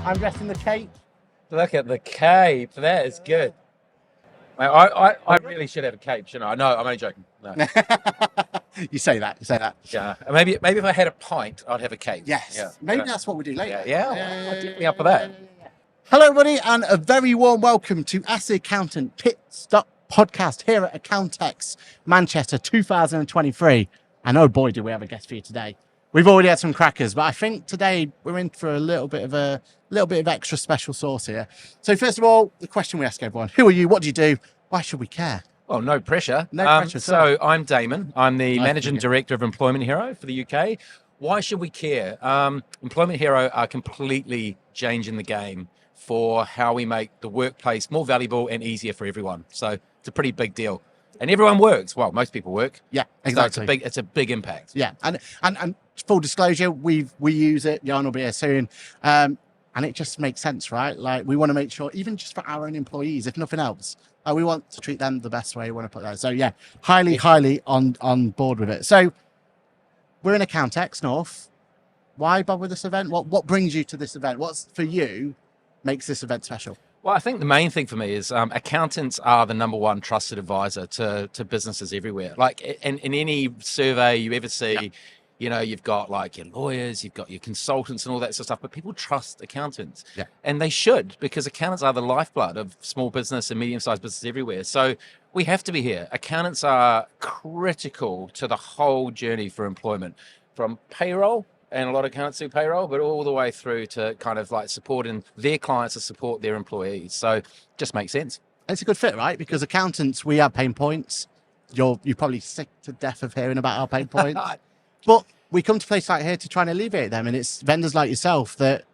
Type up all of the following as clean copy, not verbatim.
I'm dressed in the cape. Look at the cape. That is good. Mate, I really should have a cape, shouldn't I? No, I'm only joking. No. You say that. Yeah. Maybe if I had a pint, I'd have a cape. Yes. Yeah. Maybe that's what we do later. Yeah. I'm definitely up for that. Hello, everybody, and a very warm welcome to Ask the Accountant Pitstop Podcast here at Accountex, Manchester 2023. And oh boy, do we have a guest for you today. We've already had some crackers, but I think today we're in for a little bit of extra special sauce here. So first of all, the question we ask everyone: who are you? What do you do? Why should we care? Well, no pressure. No pressure. So I'm Damon. I'm the Managing Director of Employment Hero for the UK. Why should we care? Employment Hero are completely changing the game for how we make the workplace more valuable and easier for everyone. So it's a pretty big deal. And everyone works. Well, most people work. Yeah, exactly. So it's a big impact. Yeah, and full disclosure, we use it. Jan will be here soon, and it just makes sense, right? Like we want to make sure, even just for our own employees, if nothing else, we want to treat them the best way. We want to put that. So yeah, highly on board with it. So we're in Accountex North. Why bother with this event? What brings you to this event? What's for you makes this event special? Well, I think the main thing for me is accountants are the number one trusted advisor to businesses everywhere. Like in any survey you ever see, you know, you've got like your lawyers, you've got your consultants and all that sort of stuff, but people trust accountants. Yeah. And they should, because accountants are the lifeblood of small business and medium-sized businesses everywhere. So we have to be here. Accountants are critical to the whole journey for employment, from payroll, and a lot of accountants do payroll, but all the way through to kind of like supporting their clients to support their employees. So it just makes sense. It's a good fit, right? Because accountants, we have pain points. You're probably sick to death of hearing about our pain points. But we come to places like here to try and alleviate them. And it's vendors like yourself that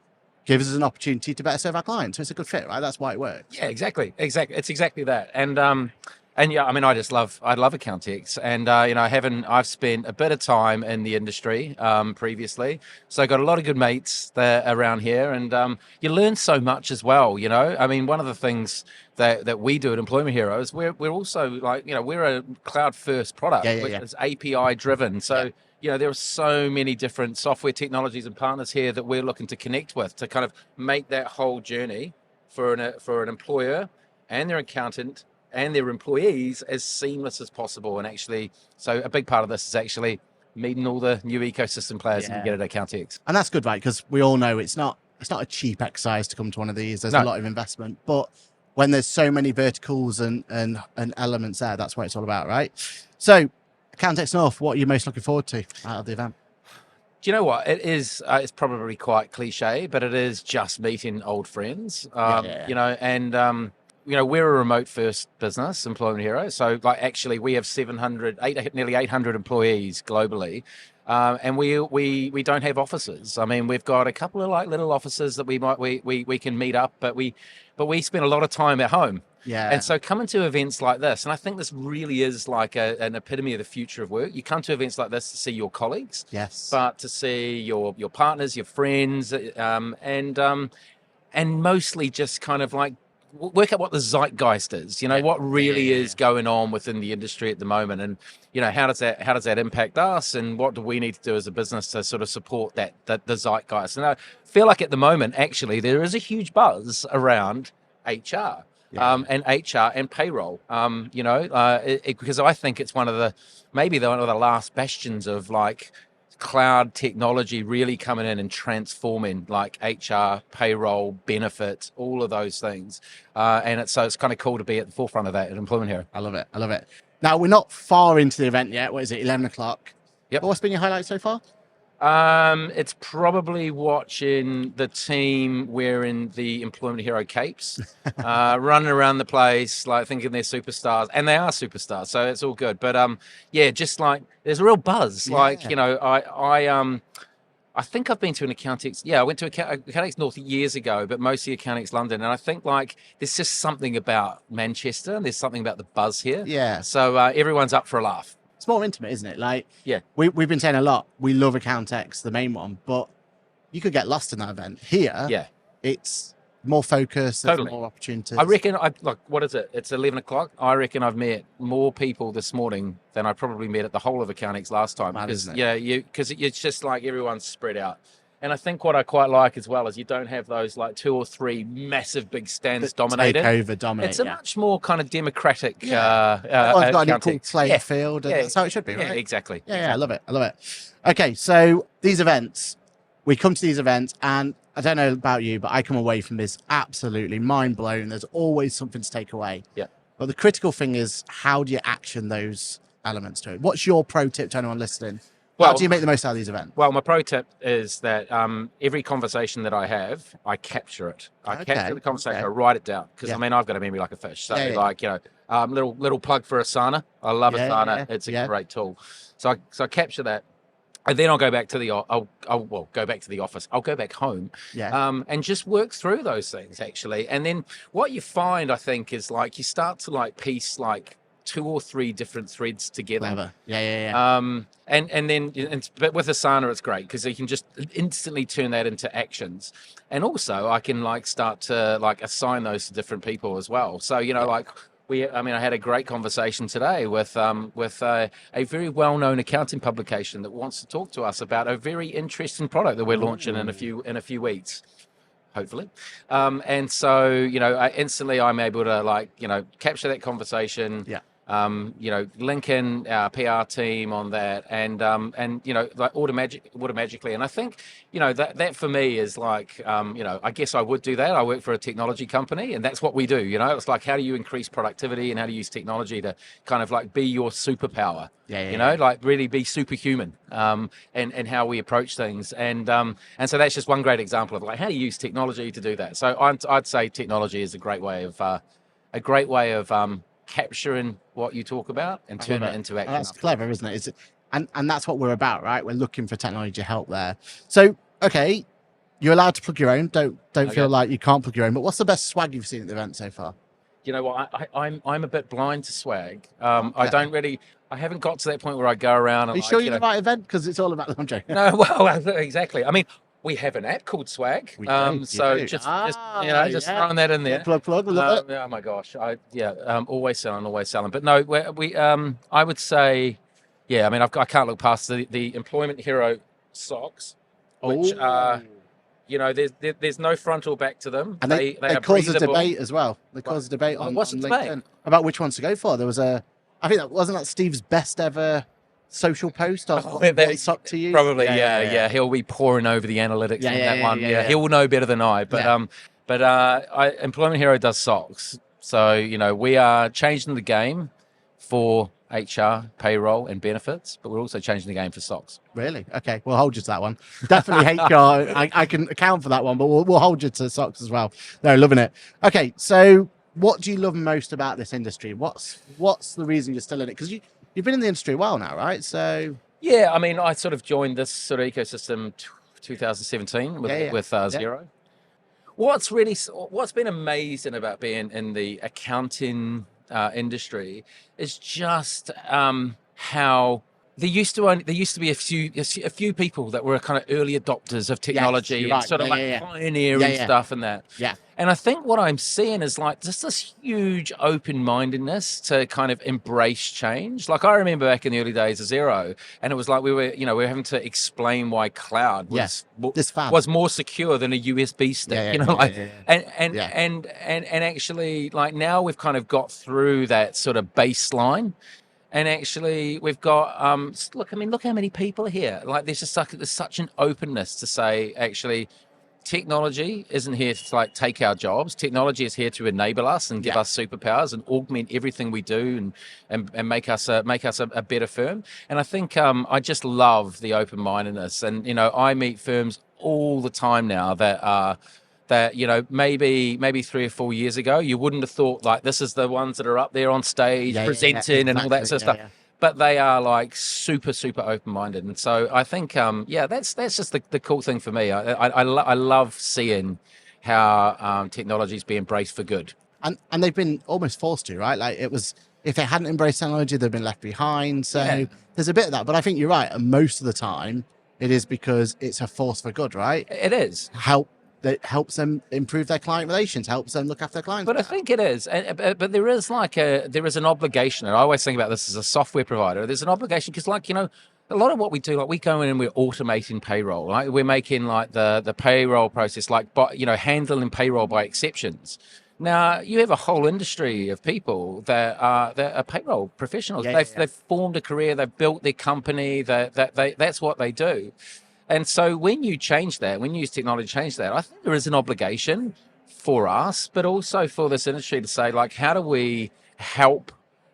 gives us an opportunity to better serve our clients. So it's a good fit, right? That's why it works. Yeah, exactly. It's exactly that. And yeah, I mean, I love Accountex, and I've spent a bit of time in the industry previously, so I got a lot of good mates there around here, and you learn so much as well. You know, I mean, one of the things that we do at Employment Heroes, we're also like, you know, we're a cloud first product, which is API driven. So you know, there are so many different software technologies and partners here that we're looking to connect with to kind of make that whole journey for an employer and their accountant and their employees as seamless as possible. And actually, so a big part of this is actually meeting all the new ecosystem players that you get at Accountex. And that's good, right? Because we all know it's not a cheap exercise to come to one of these. There's a lot of investment, but when there's so many verticals and elements there, that's what it's all about, right? So Accountex North, what are you most looking forward to out of the event? Do you know what? It is, it's probably quite cliche, but it is just meeting old friends, you know, and, you know, we're a remote first business, Employment Hero. So like actually we have nearly 800 employees globally. And we don't have offices. I mean, we've got a couple of like little offices that we can meet up, but we spend a lot of time at home. Yeah. And so coming to events like this, and I think this really is like an epitome of the future of work. You come to events like this to see your colleagues, but to see your partners, your friends, and mostly just kind of like work out what the zeitgeist is, you know, what really is going on within the industry at the moment, and you know, how does that impact us, and what do we need to do as a business to sort of support the zeitgeist. And I feel like at the moment actually there is a huge buzz around HR and HR and payroll, you know, because I think it's one of the last bastions of like cloud technology really coming in and transforming like HR, payroll, benefits, all of those things. And it's kind of cool to be at the forefront of that at Employment Hero. I love it. Now, we're not far into the event yet. What is it, 11 o'clock? Yep. What's been your highlight so far? It's probably watching the team wearing the Employment Hero capes, running around the place, like thinking they're superstars, and they are superstars, so it's all good. But just like there's a real buzz. Like, you know, I think I've been to an Accountex. Yeah, I went to Accountex North years ago, but mostly Accountex London. And I think like there's just something about Manchester, and there's something about the buzz here. Yeah. So everyone's up for a laugh. It's more intimate, isn't it? Like, we've been saying a lot. We love Accountex, the main one, but you could get lost in that event. Here, it's more focused, there's more opportunities. I reckon, what is it? It's 11 o'clock. I reckon I've met more people this morning than I probably met at the whole of Accountex last time. Because it's just like everyone's spread out. And I think what I quite like as well is you don't have those like 2 or 3 massive big stands dominated. Take over, dominate. It's a much more kind of democratic. Everyone's got an equal playing Yeah. field, and that's how it should be, right? Yeah, exactly. Yeah, I love it. Okay, so these events, we come to these events, and I don't know about you, but I come away from this absolutely mind blown. There's always something to take away. Yeah. But the critical thing is, how do you action those elements to it? What's your pro tip to anyone listening? How do you make the most out of these events? Well, my pro tip is that every conversation that I have, I capture it. I capture the conversation, I write it down. Because, I mean, I've got a memory like a fish. So, little plug for Asana. I love Asana. It's a great tool. So I capture that. And then I'll go back to the go back to the office. I'll go back home, and just work through those things actually. And then what you find, I think, is like you start to like piece like 2 or 3 different threads together. Clever. But with Asana, it's great because you can just instantly turn that into actions, and also I can like start to like assign those to different people as well. So like. I had a great conversation today with a very well-known accounting publication that wants to talk to us about a very interesting product that we're launching in a few weeks, hopefully. And so I'm able to capture that conversation. Yeah. Link in our PR team on that, and automatically. And I think, that for me is like, I guess I would do that. I work for a technology company, and that's what we do. It's like, how do you increase productivity and how do you use technology to kind of like be your superpower? Like really be superhuman, and how we approach things. And so that's just one great example of like, how do you use technology to do that? So I'd say technology is a great way of capturing what you talk about and turn it into action. That's clever, isn't it? And that's what we're about, right? We're looking for technology help there. So, okay, you're allowed to plug your own. Don't feel like you can't plug your own. But what's the best swag you've seen at the event so far? You know what? I'm a bit blind to swag. I haven't got to that point where I go around. And Are you sure you're the right event? Because it's all about. I'm joking. No, well, exactly. I mean, we have an app called Swag, just throwing that in there. Plug. Oh my gosh, always selling. But no, we I would say, I mean, I can't look past the Employment Hero socks, which are, there's no front or back to them. And they cause a debate as well. They cause a debate on LinkedIn about which ones to go for. There was I think that wasn't Steve's best ever social post on what sock to use. Probably, yeah. He'll be poring over the analytics on that one. He will know better than I. But Employment Hero does socks, so we are changing the game for HR, payroll, and benefits, but we're also changing the game for socks. Really? Okay, we'll hold you to that one. Definitely HR. I can account for that one, but we'll hold you to socks as well. No, loving it. Okay, so what do you love most about this industry? What's the reason you're still in it? Because you've been in the industry a while now, right? So I mean, I sort of joined this sort of ecosystem 2017 with Xero. What's been amazing about being in the accounting industry is just how there used to be a few people that were kind of early adopters of technology, and sort of pioneering stuff and that. Yeah. And I think what I'm seeing is like just this huge open-mindedness to kind of embrace change. Like I remember back in the early days of Xero, and it was like we were having to explain why cloud was more secure than a USB stick. And actually, like now we've kind of got through that sort of baseline. And actually, we've got look how many people are here. Like there's such an openness to say, actually, technology isn't here to like take our jobs. Technology is here to enable us and give us superpowers and augment everything we do and make us a better firm. And I think I just love the open-mindedness. And I meet firms all the time now that are. That maybe 3 or 4 years ago you wouldn't have thought like this is the ones that are up there on stage presenting and all that sort of stuff. But they are like super open-minded, and so I think that's just the cool thing for me. I love seeing how technology is being embraced for good, and they've been almost forced to, right? Like it was, if they hadn't embraced technology, they've been left behind. So there's a bit of that, but I think you're right. And most of the time, it is because it's a force for good, right? It is that helps them improve their client relations, helps them look after their clients. But I think it is. But there is an obligation, and I always think about this as a software provider. There's an obligation because a lot of what we do, like we go in and we're automating payroll, like we're making like the payroll process, like, handling payroll by exceptions. Now, you have a whole industry of people that are payroll professionals. They've formed a career, they've built their company, that's what they do. And so when you change that, when you use technology to change that, I think there is an obligation for us, but also for this industry to say, like, how do we help,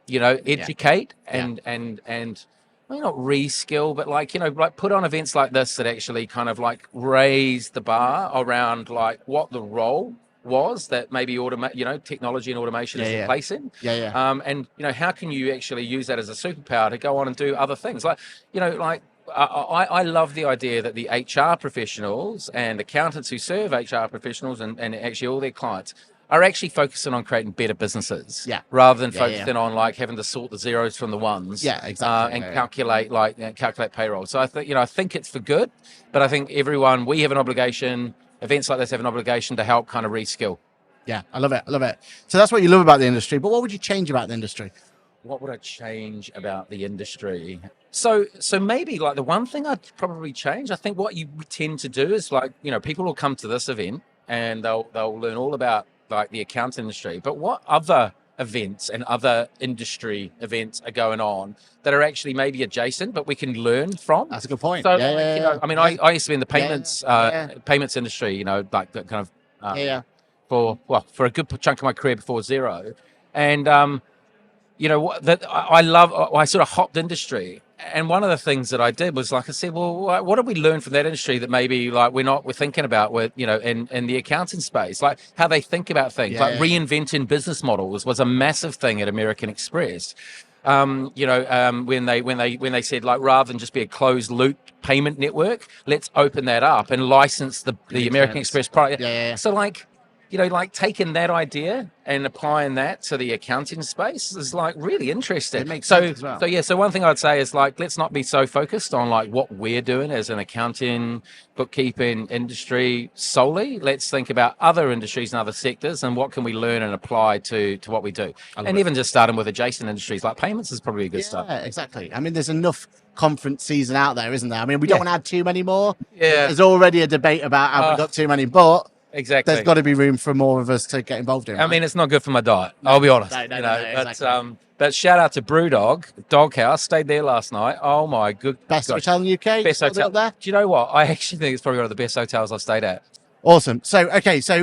educate and not reskill, but like put on events like this that actually kind of like raise the bar around like what the role was that maybe technology and automation is replacing. And how can you actually use that as a superpower to go on and do other things? I love the idea that the HR professionals and accountants who serve HR professionals and actually all their clients are actually focusing on creating better businesses, rather than focusing on like having to sort the zeros from the ones, and calculate payroll. So I think it's for good, but I think we have an obligation. Events like this have an obligation to help kind of reskill. Yeah, I love it. So that's what you love about the industry. But what would you change about the industry? What would I change about the industry? So maybe like the one thing I'd probably change, I think what you tend to do is like, people will come to this event and they'll learn all about like the account industry, but what other events and other industry events are going on that are actually maybe adjacent, but we can learn from? That's a good point. So, I used to be in the payments industry, like that kind of, for a good chunk of my career before Xero. And, I sort of hopped industry. And one of the things that I did was like I said, well, what did we learn from that industry that maybe like we're thinking about with, in the accounting space, like how they think about things, reinventing business models was a massive thing at American Express. When they said like, rather than just be a closed loop payment network, let's open that up and license the American Express product. So like taking that idea and applying that to the accounting space is like really interesting. It makes sense as well. So one thing I'd say is like, let's not be so focused on like what we're doing as an accounting, bookkeeping industry solely. Let's think about other industries and other sectors and what can we learn and apply to what we do. And even just starting with adjacent industries like payments is probably a good start. Yeah, exactly. I mean, there's enough conference season out there, isn't there? I mean, we don't want to add too many more. Yeah. There's already a debate about have we got too many, but exactly. There's got to be room for more of us to get involved in. Right? I mean, it's not good for my diet. I'll be honest. Exactly. But shout out to Brewdog Doghouse. Stayed there last night. Oh my good. Best hotel in the UK. Best hotel up there. Do you know what? I actually think it's probably one of the best hotels I've stayed at. Awesome. So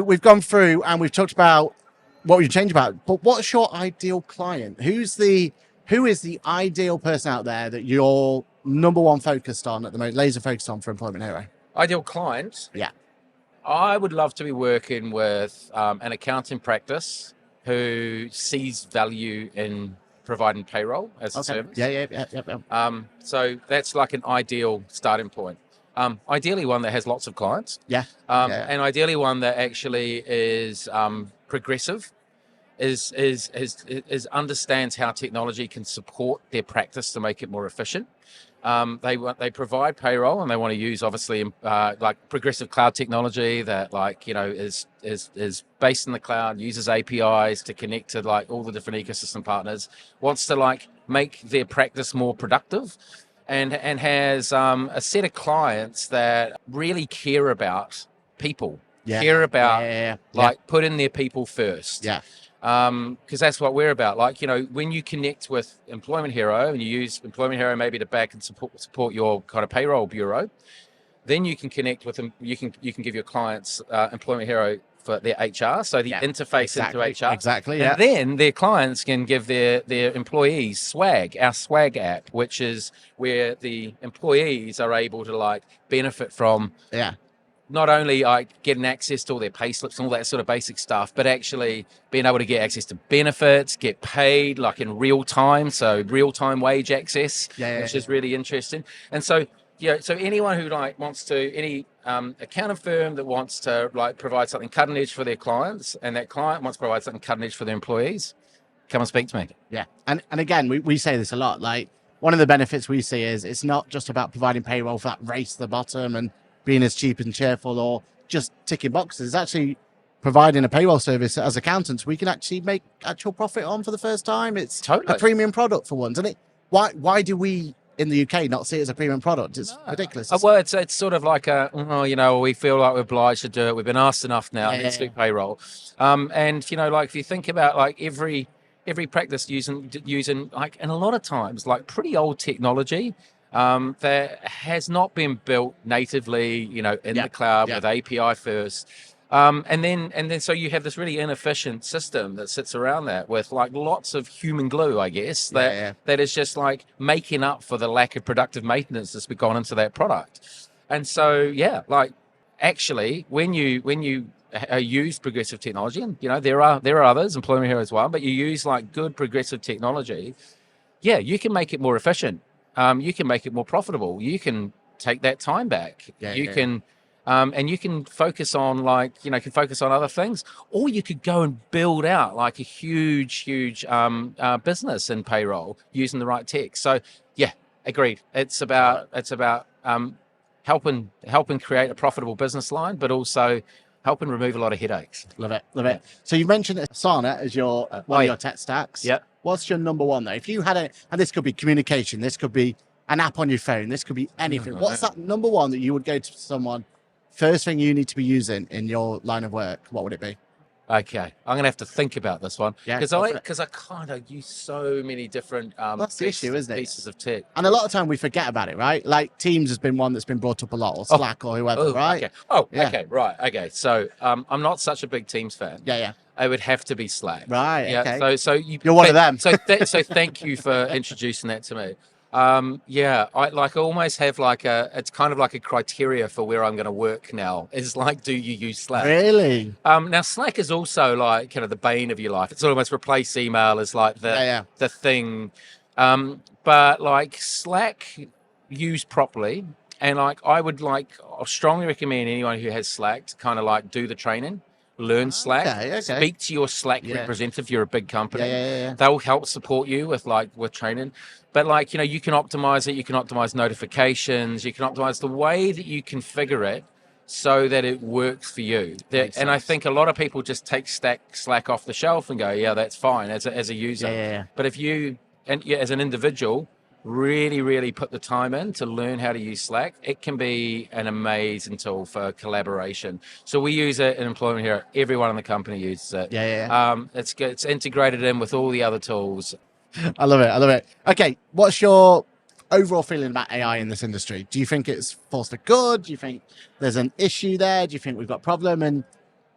we've gone through and we've talked about what we change about. But what's your ideal client? Who is the ideal person out there that you're number one focused on at the moment, laser focused on for Employment Hero? Ideal client? Yeah. I would love to be working with an accounting practice who sees value in providing payroll as a service. Yeah. So that's like an ideal starting point. Ideally one that has lots of clients. And ideally one that actually is progressive, is understands how technology can support their practice to make it more efficient. They provide payroll and they want to use obviously like progressive cloud technology that is based in the cloud, uses APIs to connect to like all the different ecosystem partners, wants to like make their practice more productive and has a set of clients that really care about people, care about putting their people first. Because that's what we're about. Like, when you connect with Employment Hero and you use Employment Hero maybe to back and support your kind of payroll bureau, then you can connect with them. You can give your clients Employment Hero for their HR, so the interface into HR. Exactly. And then their clients can give their employees Swag, our Swag app, which is where the employees are able to like benefit from. Not only like getting access to all their pay slips and all that sort of basic stuff, but actually being able to get access to benefits, get paid like in real time. So real time wage access, which is really interesting. And so, so anyone who like wants to, any accounting firm that wants to like provide something cutting edge for their clients and that client wants to provide something cutting edge for their employees, come and speak to me. And again, we say this a lot, like one of the benefits we see is it's not just about providing payroll for that race to the bottom and being as cheap and cheerful or just ticking boxes. It's actually providing a payroll service as accountants we can actually make actual profit on for the first time. It's a premium product for once. And why do we in the UK not see it as a premium product? It's ridiculous. Well, it's sort of like we feel like we're obliged to do it. We've been asked enough now. Let's do payroll. And like if you think about like every practice using like, and a lot of times like pretty old technology that has not been built natively, in the cloud with API first. And then so you have this really inefficient system that sits around that with like lots of human glue, I guess, that is just like making up for the lack of productive maintenance that's gone into that product. And so, like actually when you use progressive technology, and there are others, Employment Hero as well, but you use like good progressive technology, you can make it more efficient. You can make it more profitable. You can take that time back. You can focus on focus on other things, or you could go and build out like a huge business in payroll using the right tech. So agreed. It's about helping create a profitable business line, but also helping remove a lot of headaches. Love it. So you mentioned Asana as your one of your tech stacks. Yeah. What's your number one though? If you had and this could be communication, this could be an app on your phone, this could be anything. What's that number one that you would go to someone? First thing you need to be using in your line of work, what would it be? Okay, I'm gonna have to think about this one because I kind of use so many different that's the issue, isn't it? Pieces of tech, and a lot of time we forget about it, right? Like Teams has been one that's been brought up a lot, or Slack or whoever, right? Okay. Okay. So I'm not such a big Teams fan. Yeah. It would have to be Slack. Right. Yeah. Okay. So you're one of them. So thank you for introducing that to me. I almost have it's kind of like a criteria for where I'm going to work now is like, do you use Slack? Really? Now Slack is also like kind of the bane of your life. It's almost replaced email as like the thing. But like Slack used properly, and like I strongly recommend anyone who has Slack to kind of like do the training. Learn Slack. Okay. Speak to your Slack representative if you're a big company. Yeah. They'll help support you with training. But you can optimize it. You can optimize notifications. You can optimize the way that you configure it so that it works for you. And I think a lot of people just take Slack off the shelf and go, that's fine as a user. Yeah. But if you as an individual really put the time in to learn how to use Slack, it can be an amazing tool for collaboration. So we use it in Employment Hero. Everyone in the company uses it. It's good. It's integrated in with all the other tools. I love it. Okay, what's your overall feeling about AI in this industry? Do you think it's force for good? Do you think there's an issue there? Do you think we've got a problem? And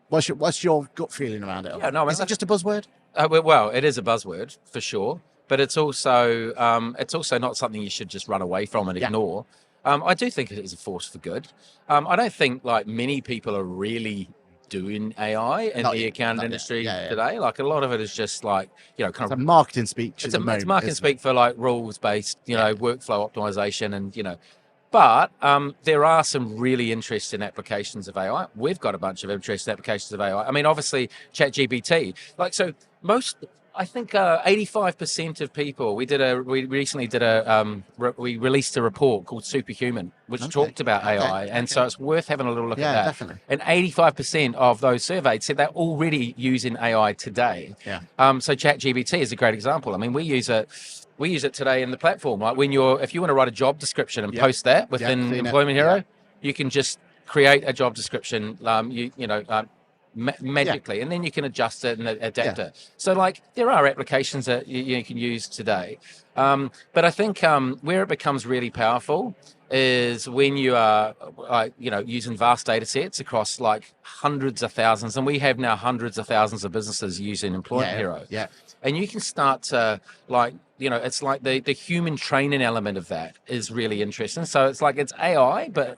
what's your gut feeling around it? Is it just a buzzword? Well, it is a buzzword for sure. But it's also not something you should just run away from and ignore. I do think it is a force for good. I don't think like many people are really doing AI in the accounting industry today. Like a lot of it is just like kind of marketing speak. It's marketing speak for like rules based, workflow optimization, and But there are some really interesting applications of AI. We've got a bunch of interesting applications of AI. I mean, obviously, ChatGPT. I think 85% of people. We released a report called Superhuman, which talked about AI, and so it's worth having a little look at that. Definitely. And 85% of those surveyed said they're already using AI today. So ChatGPT is a great example. I mean, we use it today in the platform. Like if you want to write a job description and post that within Employment Hero, you can just create a job description. Magically, and then you can adjust it and adapt it. So there are applications that you can use today. But I think where it becomes really powerful is when you are using vast data sets across hundreds of thousands, and we have now hundreds of thousands of businesses using Employment Hero. And you can start to it's like the human training element of that is really interesting. So it's AI, but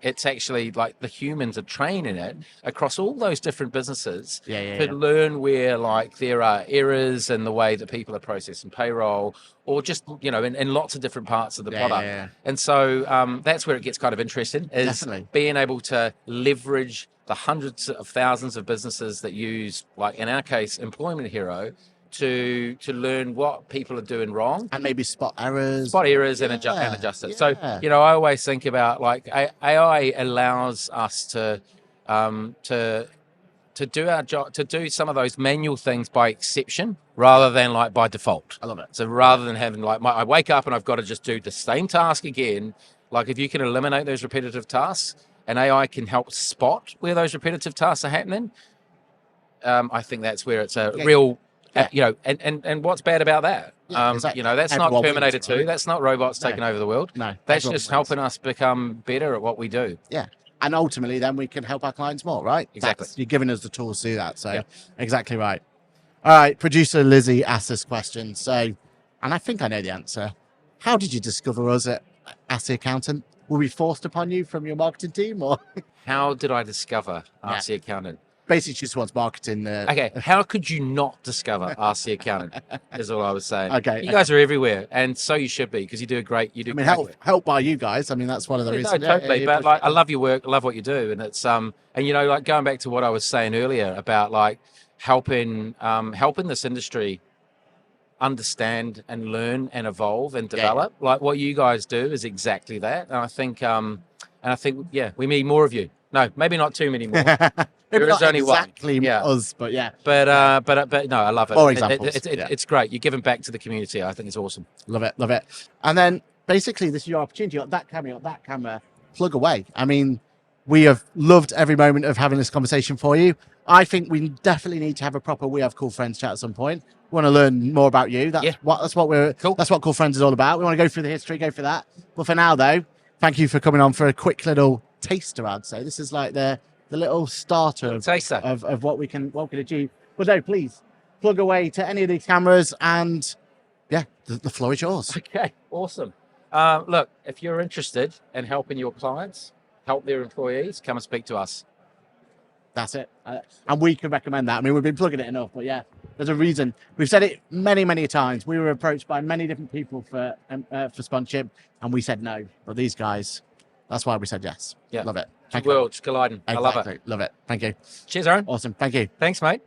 it's actually the humans are training it across all those different businesses to learn where there are errors in the way that people are processing payroll, or just in lots of different parts of the product. And so that's where it gets kind of interesting, is being able to leverage the hundreds of thousands of businesses that use, in our case, Employment Hero, to learn what people are doing wrong, and maybe spot errors and adjust it. So I always think about AI allows us to to do our job, to do some of those manual things by exception rather than like by default. I love it. So rather than having like I wake up and I've got to just do the same task again, like if you can eliminate those repetitive tasks and AI can help spot where those repetitive tasks are happening, I think that's where it's a real, you know, and what's bad about that? Exactly. You know, that's Everyone not Terminator wins, 2. right? That's not robots taking over the world. No, that's just helping us become better at what we do. Yeah. And ultimately, then we can help our clients more, right? Exactly. You're giving us the tools to do that. So, exactly right. All right. Producer Lizzie asked this question. So, and I think I know the answer. How did you discover us at Ask the Accountant? Were we forced upon you from your marketing team, or how did I discover Ask the Accountant? Basically, she just wants marketing. Okay, how could you not discover Ask the Accountant? Is all I was saying. Okay, you guys are everywhere, and so you should be because you do a great. You do. I mean, help by you guys. I mean, that's one of the reasons. No, totally. But like, I love your work. I love what you do, and it's and you know, like going back to what I was saying earlier about like helping this industry understand and learn and evolve and develop. Like what you guys do is exactly that, and I think we need more of you. No, maybe not too many more. There is only exactly one. Us, but but no, I love it. More examples. It's great. You're giving back to the community. I think it's awesome. Love it. And then basically, this is your opportunity. You got that camera. Plug away. I mean, we have loved every moment of having this conversation for you. I think we definitely need to have a proper We Have Cool Friends chat at some point. We want to learn more about you. That's what Cool Friends is all about. We want to go through the history, go for that. But for now, though, thank you for coming on for a quick little taster. I'd say this is like the little starter of what we can achieve. But no, please plug away to any of these cameras, and the floor is yours. Okay, awesome. Look, if you're interested in helping your clients help their employees, come and speak to us. That's it. And we can recommend that. I mean, we've been plugging it enough, but there's a reason. We've said it many, many times. We were approached by many different people for sponsorship, and we said no. But these guys, that's why we said yes. Yeah. Love it. Thank you. Worlds colliding. Exactly. I love it. Love it. Thank you. Cheers, Aaron. Awesome. Thank you. Thanks, mate.